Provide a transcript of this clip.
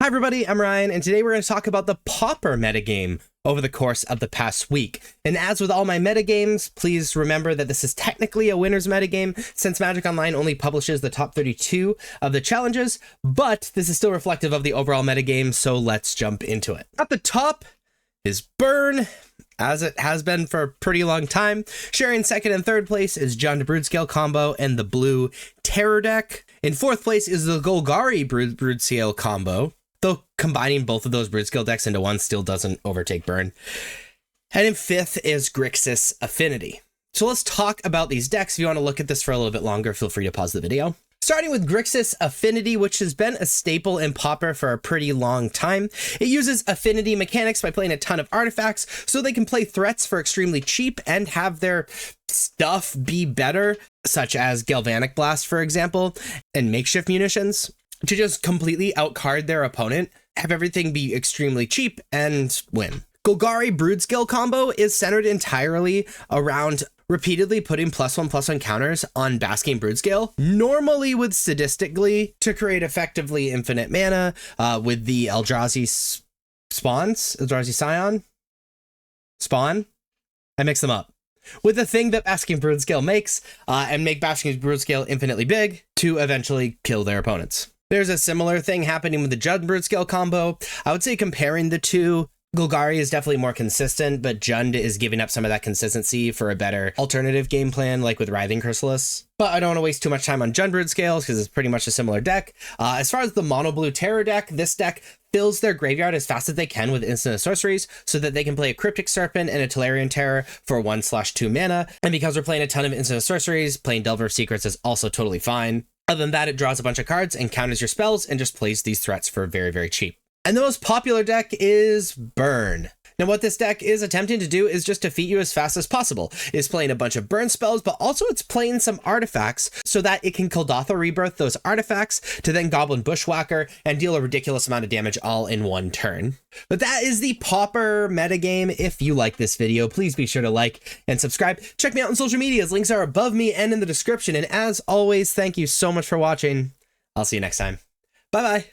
Hi everybody, I'm Ryan, and today we're going to talk about the Pauper metagame over the course of the past week. And as with all my metagames, please remember that this is technically a winner's metagame, since Magic Online only publishes the top 32 of the challenges, but this is still reflective of the overall metagame, so let's jump into it. At the top is Burn, as it has been for a pretty long time. Sharing second and third place is Broodscale Combo and the blue Terror deck. In fourth place is the Golgari Broodscale Combo, though combining both of those Broodscale decks into one still doesn't overtake Burn. And in fifth is Grixis Affinity. So let's talk about these decks. If you want to look at this for a little bit longer, feel free to pause the video. Starting with Grixis Affinity, which has been a staple in Pauper for a pretty long time. It uses affinity mechanics by playing a ton of artifacts, so they can play threats for extremely cheap and have their stuff be better, such as Galvanic Blast, for example, and makeshift munitions, to just completely outcard their opponent, have everything be extremely cheap, and win. Golgari Broodscale Combo is centered entirely around repeatedly putting +1/+1 counters on Basking Broodscale, normally with Sadistically, to create effectively infinite mana with the Eldrazi Spawn? I mix them up. With the thing that Basking Broodscale makes, and make Basking Broodscale infinitely big to eventually kill their opponents. There's a similar thing happening with the Jund Broodscale combo. I would say comparing the two, Golgari is definitely more consistent, but Jund is giving up some of that consistency for a better alternative game plan, like with Writhing Chrysalis. But I don't want to waste too much time on Jund Broodscales because it's pretty much a similar deck. As far as the mono blue Terror deck, this deck fills their graveyard as fast as they can with instant sorceries so that they can play a Cryptic Serpent and a Tolarian Terror for 1/2 mana. And because we're playing a ton of instant sorceries, playing Delver of Secrets is also totally fine. Other than that, it draws a bunch of cards and counters your spells and just plays these threats for very, very cheap. And the most popular deck is Burn. Now what this deck is attempting to do is just defeat you as fast as possible. It's playing a bunch of burn spells, but also it's playing some artifacts so that it can Kuldotha Rebirth those artifacts to then Goblin Bushwhacker and deal a ridiculous amount of damage all in one turn. But that is the Pauper metagame. If you like this video, please be sure to like and subscribe. Check me out on social medias. Links are above me and in the description. And as always, thank you so much for watching. I'll see you next time. Bye-bye.